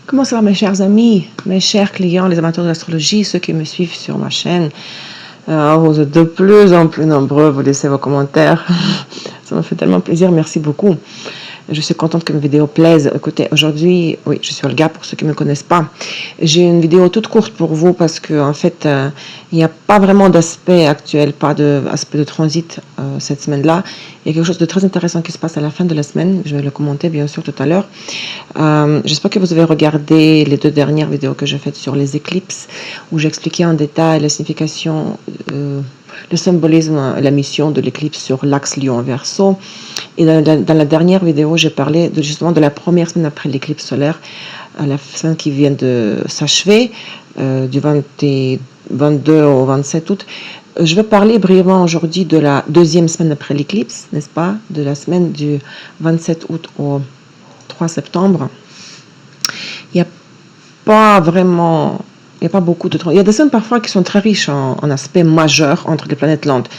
Comment ça va mes chers amis, mes chers clients, les amateurs d'astrologie, ceux qui me suivent sur ma chaîne? Vous êtes de plus en plus nombreux, vous laissez vos commentaires. Ça me fait tellement plaisir, merci beaucoup. Je suis contente que mes vidéos plaisent. Écoutez, aujourd'hui, oui, je suis Olga pour ceux qui ne me connaissent pas. J'ai une vidéo toute courte pour vous parce que en fait, il n'y a pas vraiment d'aspect actuel, pas d'aspect de transit cette semaine-là. Il y a quelque chose de très intéressant qui se passe à la fin de la semaine. Je vais le commenter bien sûr tout à l'heure. J'espère que vous avez regardé les 2 dernières vidéos que j'ai faites sur les éclipses, où j'expliquais en détail la signification, le symbolisme, la mission de l'éclipse sur l'axe Lion-Verseau. Et dans la dernière vidéo, j'ai parlé justement de la première semaine après l'éclipse solaire, la semaine qui vient de s'achever, du 22 au 27 août. Je vais parler brièvement aujourd'hui de la deuxième semaine après l'éclipse, n'est-ce pas? De la semaine du 27 août au 3 septembre. Il n'y a pas vraiment... Il n'y a pas beaucoup de... Il y a des semaines parfois qui sont très riches en aspects majeurs entre les planètes lentes.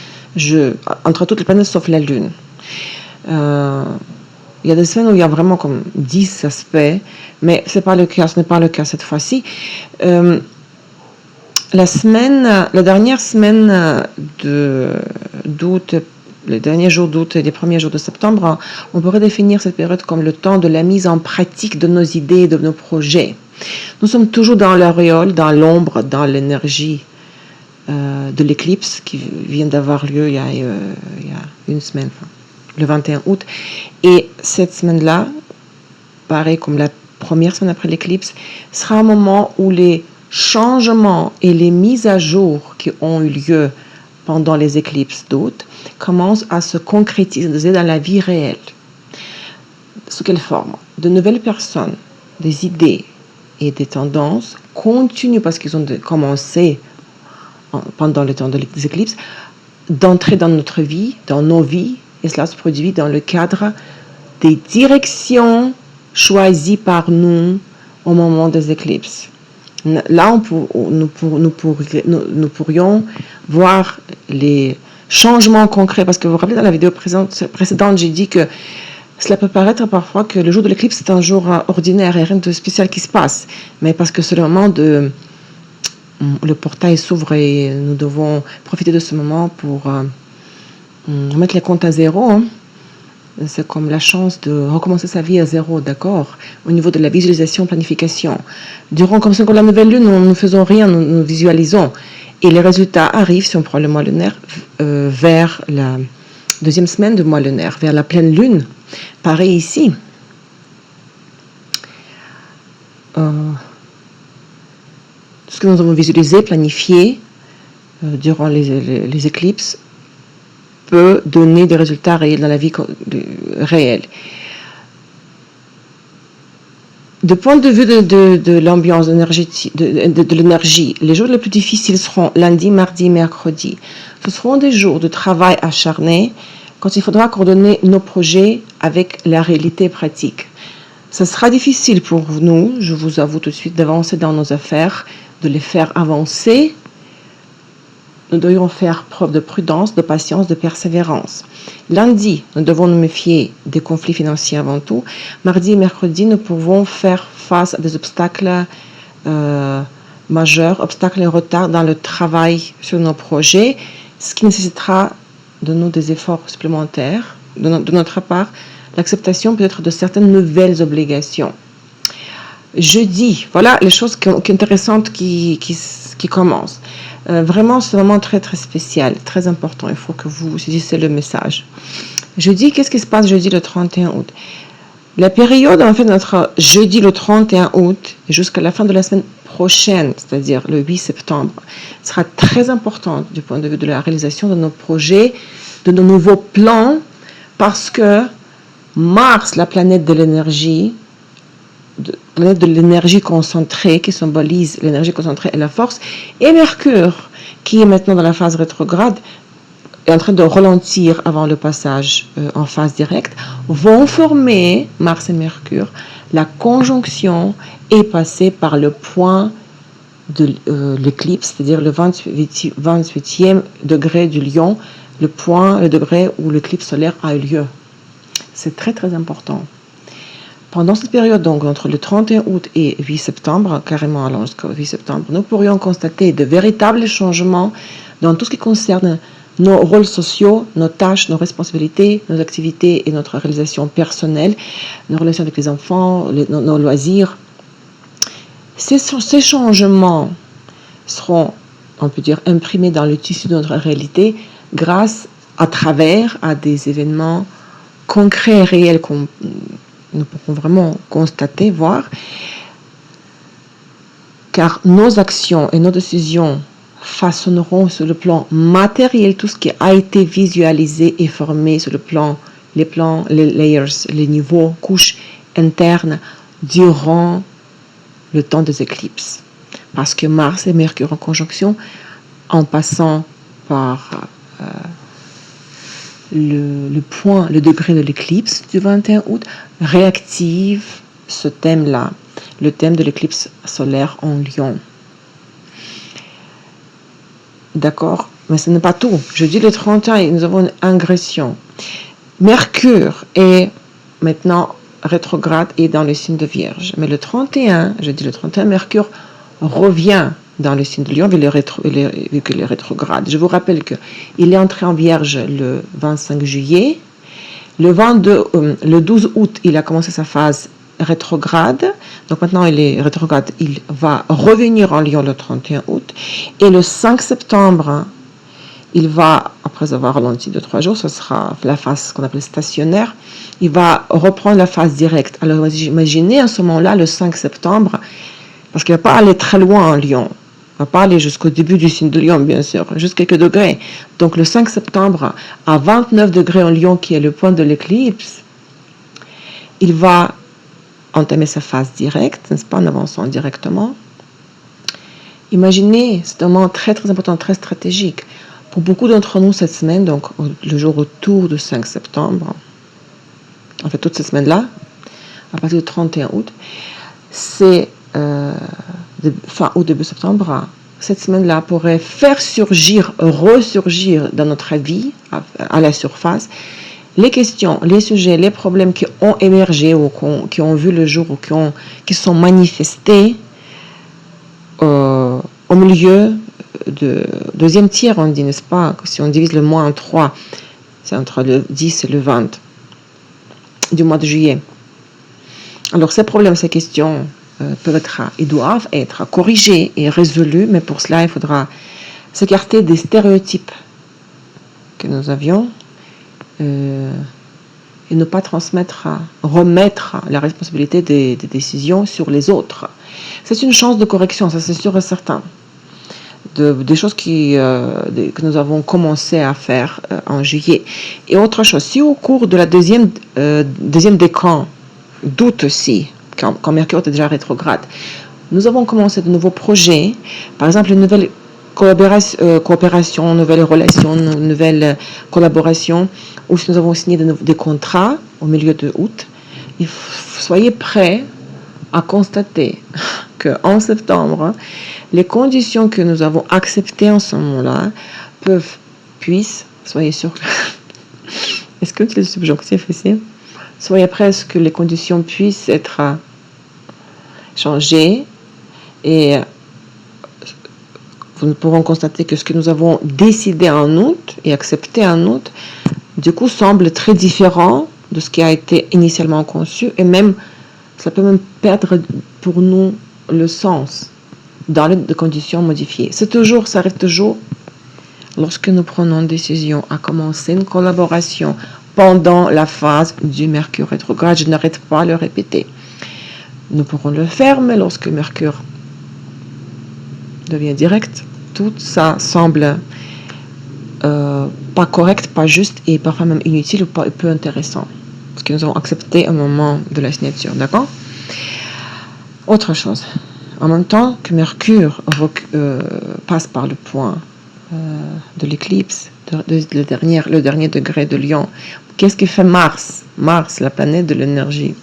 Entre toutes les planètes sauf la Lune. Il y a des semaines où il y a vraiment comme 10 aspects, mais ce n'est pas le cas cette fois-ci. La dernière semaine d'août, les derniers jours d'août et les premiers jours de septembre, on pourrait définir cette période comme le temps de la mise en pratique de nos idées, de nos projets. Nous sommes toujours dans l'auréole, dans l'ombre, dans l'énergie de l'éclipse qui vient d'avoir lieu il y a une semaine, le 21 août. Et cette semaine-là, pareil comme la première semaine après l'éclipse, sera un moment où les changements et les mises à jour qui ont eu lieu pendant les éclipses d'août commencent à se concrétiser dans la vie réelle. Sous quelle forme? De nouvelles personnes, des idées et des tendances continuent, parce qu'ils ont commencé pendant le temps des éclipses, d'entrer dans notre vie, dans nos vies, et cela se produit dans le cadre des directions choisies par nous au moment des éclipses. Là, nous pourrions voir les changements concrets, parce que vous vous rappelez, dans la vidéo précédente, j'ai dit que cela peut paraître parfois que le jour de l'éclipse c'est un jour ordinaire et rien de spécial qui se passe, mais parce que c'est le moment le portail s'ouvre et nous devons profiter de ce moment pour mettre les comptes à zéro. Hein. C'est comme la chance de recommencer sa vie à zéro, d'accord? Au niveau de la visualisation, planification. Durant comme la nouvelle lune, nous ne faisons rien, nous visualisons. Et les résultats arrivent, si on prend le mois lunaire, vers la deuxième semaine du mois lunaire, vers la pleine lune. Pareil ici. Ce que nous avons visualisé, planifié durant les éclipses, peut donner des résultats réels dans la vie réelle. Du point de vue de l'ambiance énergétique, de l'énergie, les jours les plus difficiles seront lundi, mardi, mercredi. Ce seront des jours de travail acharné quand il faudra coordonner nos projets avec la réalité pratique. Ce sera difficile pour nous, je vous avoue tout de suite, d'avancer dans nos affaires, de les faire avancer. Nous devrions faire preuve de prudence, de patience, de persévérance. Lundi, nous devons nous méfier des conflits financiers avant tout. Mardi et mercredi, nous pouvons faire face à des obstacles majeurs, obstacles et retards dans le travail sur nos projets, ce qui nécessitera de nous des efforts supplémentaires, de notre part, l'acceptation peut-être de certaines nouvelles obligations. Jeudi, voilà les choses intéressantes qui commencent. Vraiment, c'est vraiment très très spécial, très important. Il faut que vous saisissiez le message. Jeudi, qu'est-ce qui se passe jeudi le 31 août? La période, en fait, notre jeudi le 31 août jusqu'à la fin de la semaine prochaine, c'est-à-dire le 8 septembre, sera très importante du point de vue de la réalisation de nos projets, de nos nouveaux plans, parce que Mars, la planète de l'énergie, planète de l'énergie concentrée, qui symbolise l'énergie concentrée et la force, et Mercure, qui est maintenant dans la phase rétrograde, est en train de ralentir avant le passage en phase directe, vont former, Mars et Mercure, la conjonction et passer par le point de l'éclipse, c'est-à-dire le 28e degré du Lion, le degré où l'éclipse solaire a eu lieu. C'est très très important. pendant cette période, donc entre le 31 août et 8 septembre, carrément allant jusqu'au 8 septembre, nous pourrions constater de véritables changements dans tout ce qui concerne nos rôles sociaux, nos tâches, nos responsabilités, nos activités et notre réalisation personnelle, nos relations avec les enfants, nos loisirs. Ces changements seront, on peut dire, imprimés dans le tissu de notre réalité grâce à travers à des événements concrets et réels qu'on nous pourrons vraiment constater, voir, car nos actions et nos décisions façonneront sur le plan matériel tout ce qui a été visualisé et formé sur le plan, les layers, les niveaux, couches internes durant le temps des éclipses. Parce que Mars et Mercure en conjonction, en passant par le point, le degré de l'éclipse du 21 août, réactive ce thème-là, le thème de l'éclipse solaire en Lion. D'accord? Mais ce n'est pas tout. Jeudi le 31, nous avons une ingression. Mercure est maintenant rétrograde et dans le signe de Vierge. Mais le 31, jeudi le 31, Mercure revient dans le signe de Lion vu qu'il est rétrograde. Je vous rappelle qu'il est entré en Vierge le 25 juillet. Le 12 août, il a commencé sa phase rétrograde. Donc maintenant, il est rétrograde. Il va revenir en Lion le 31 août. Et le 5 septembre, il va, après avoir ralenti de 3 jours, ce sera la phase qu'on appelle stationnaire. Il va reprendre la phase directe. Alors imaginez à ce moment-là, le 5 septembre, parce qu'il ne va pas aller très loin en Lion. Il ne va pas aller jusqu'au début du signe de Lion, bien sûr, juste quelques degrés. Donc le 5 septembre, à 29 degrés en Lion, qui est le point de l'éclipse, il va entamer sa phase directe, n'est-ce pas, en avançant directement. Imaginez, c'est un moment très très important, très stratégique. Pour beaucoup d'entre nous cette semaine, donc le jour autour du 5 septembre, en fait toute cette semaine-là, à partir du 31 août, c'est fin août, début septembre, cette semaine-là pourrait faire ressurgir dans notre vie, à la surface, les questions, les sujets, les problèmes qui ont émergé ou qui ont vu le jour ou qui sont manifestés au milieu de deuxième tiers, on dit, n'est-ce pas? Si on divise le mois en 3, c'est entre le 10 et le 20 du mois de juillet. Alors ces problèmes, ces questions ils doivent être corrigés et résolus, mais pour cela, il faudra s'écarter des stéréotypes que nous avions et ne pas remettre la responsabilité des décisions sur les autres. C'est une chance de correction, ça c'est sûr et certain. Des choses que nous avons commencé à faire en juillet. Et autre chose, si au cours de la deuxième décan d'août aussi, quand Mercure était déjà rétrograde, nous avons commencé de nouveaux projets, par exemple une nouvelle coopération, nouvelles relations, nouvelles collaborations, ou si nous avons signé des contrats au milieu de août, soyez prêts à constater qu'en septembre, les conditions que nous avons acceptées en ce moment-là puissent, soyez sûrs, est-ce que c'est le subjonctif ici? Soyez prêts à ce que les conditions puissent être changées et nous pourrons constater que ce que nous avons décidé en août et accepté en août, du coup, semble très différent de ce qui a été initialement conçu et même, ça peut même perdre pour nous le sens dans les conditions modifiées. Ça arrive toujours lorsque nous prenons une décision à commencer une collaboration pendant la phase du Mercure rétrograde. Je n'arrête pas de le répéter. Nous pourrons le faire, mais lorsque Mercure devient direct, tout ça semble pas correct, pas juste et parfois même inutile ou pas peu intéressant. Parce que nous avons accepté un moment de la signature, d'accord? Autre chose. En même temps que Mercure passe par le point de l'éclipse, le dernier degré de Lion, qu'est-ce qui fait Mars? Mars, la planète de l'énergie.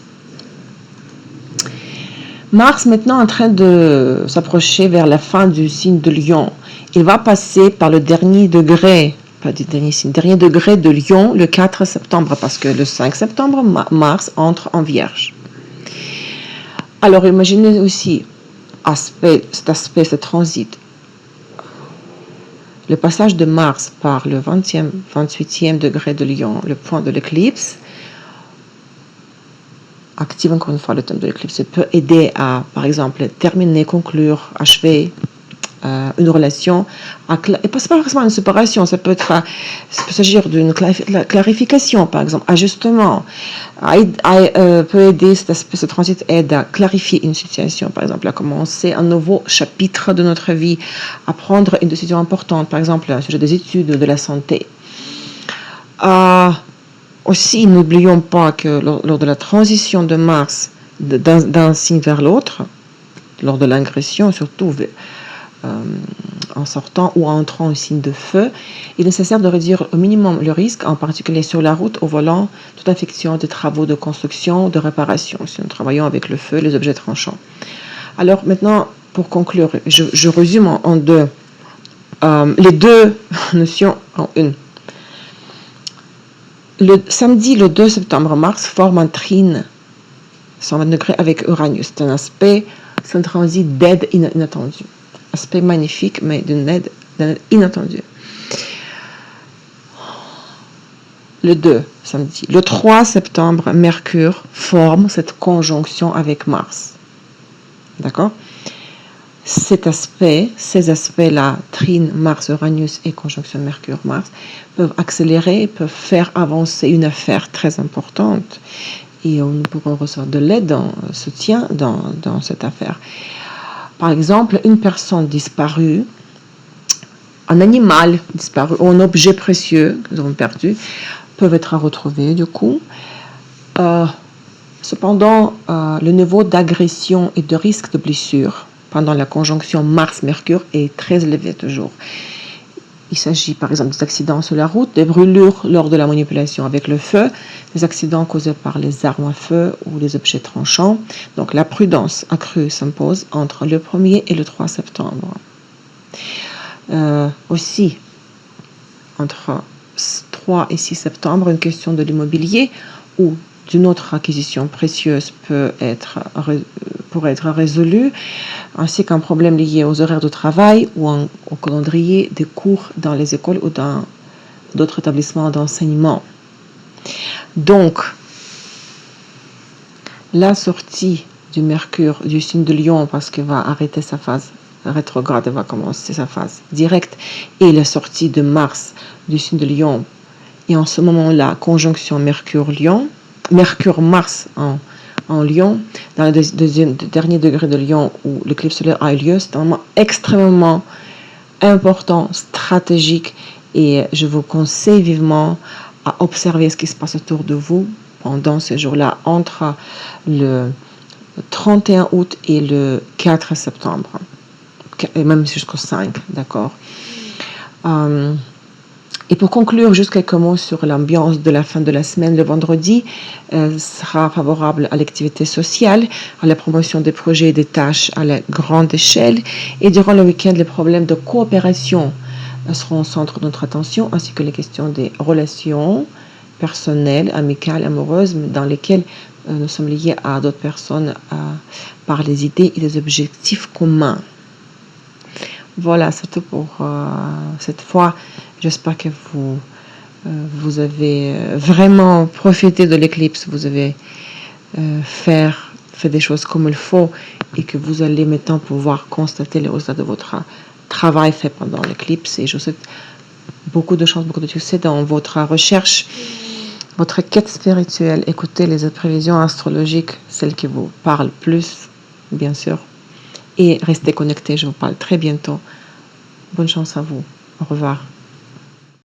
Mars, maintenant, est en train de s'approcher vers la fin du signe de Lion. Il va passer par le dernier degré de Lion le 4 septembre, parce que le 5 septembre, Mars entre en Vierge. Alors, imaginez aussi cet aspect, ce transit. Le passage de Mars par le 20e, 28e degré de Lion, le point de l'éclipse, active encore une fois le thème de l'éclipse, peut aider à, par exemple, terminer, conclure, achever une relation, et pas forcément une séparation, ça peut s'agir d'une clarification, par exemple, ajustement, peut aider, ce transit aide à clarifier une situation, par exemple, à commencer un nouveau chapitre de notre vie, à prendre une décision importante, par exemple, au sujet des études, de la santé. Aussi, n'oublions pas que lors de la transition de Mars d'un signe vers l'autre, lors de l'ingression, surtout en sortant ou en entrant au signe de feu, il est nécessaire de réduire au minimum le risque, en particulier sur la route, au volant, toute infection des travaux de construction, de réparation, si nous travaillons avec le feu, les objets tranchants. Alors maintenant, pour conclure, je résume en deux, les deux notions en une. Le samedi, le 2 septembre, Mars forme un trine 120 degrés avec Uranus. C'est un aspect, c'est un transit d'aide inattendue. Aspect magnifique, mais d'une aide inattendue. Le 2, samedi. Le 3 septembre, Mercure forme cette conjonction avec Mars. D'accord ? Ces aspects-là, trine, Mars, Uranus et conjonction Mercure-Mars, peuvent accélérer, peuvent faire avancer une affaire très importante. Et nous pourrons recevoir de l'aide, un soutien dans cette affaire. Par exemple, une personne disparue, un animal disparu ou un objet précieux que nous avons perdu peuvent être retrouvés du coup. Cependant, le niveau d'agression et de risque de blessure pendant la conjonction Mars-Mercure est très élevé toujours. Il s'agit par exemple des accidents sur la route, des brûlures lors de la manipulation avec le feu, des accidents causés par les armes à feu ou les objets tranchants. Donc la prudence accrue s'impose entre le 1er et le 3 septembre. Aussi, entre 3 et 6 septembre, une question de l'immobilier ou d'une autre acquisition précieuse pourrait être résolue, ainsi qu'un problème lié aux horaires de travail ou au calendrier des cours dans les écoles ou dans d'autres établissements d'enseignement. Donc, la sortie du Mercure du signe de Lion, parce qu'il va arrêter sa phase rétrograde, elle va commencer sa phase directe, et la sortie de Mars du signe de Lion, et en ce moment-là, conjonction Mercure-Lion, Mercure-Mars en Lion, dans le dernier degré de Lion où l'éclipse solaire a eu lieu, c'est un moment extrêmement important, stratégique, et je vous conseille vivement à observer ce qui se passe autour de vous pendant ces jours-là, entre le 31 août et le 4 septembre, et même jusqu'au 5, d'accord. Et pour conclure, juste quelques mots sur l'ambiance de la fin de la semaine. Le vendredi sera favorable à l'activité sociale, à la promotion des projets et des tâches à la grande échelle. Et durant le week-end, les problèmes de coopération seront au centre de notre attention, ainsi que les questions des relations personnelles, amicales, amoureuses, dans lesquelles nous sommes liés à d'autres personnes par les idées et les objectifs communs. Voilà, c'est tout pour cette fois. J'espère que vous avez vraiment profité de l'éclipse, vous avez fait des choses comme il faut et que vous allez maintenant pouvoir constater les résultats de votre travail fait pendant l'éclipse. Et je vous souhaite beaucoup de chance, beaucoup de succès dans votre recherche, votre quête spirituelle. Écoutez les prévisions astrologiques, celles qui vous parlent plus, bien sûr. Et restez connectés, je vous parle très bientôt. Bonne chance à vous. Au revoir.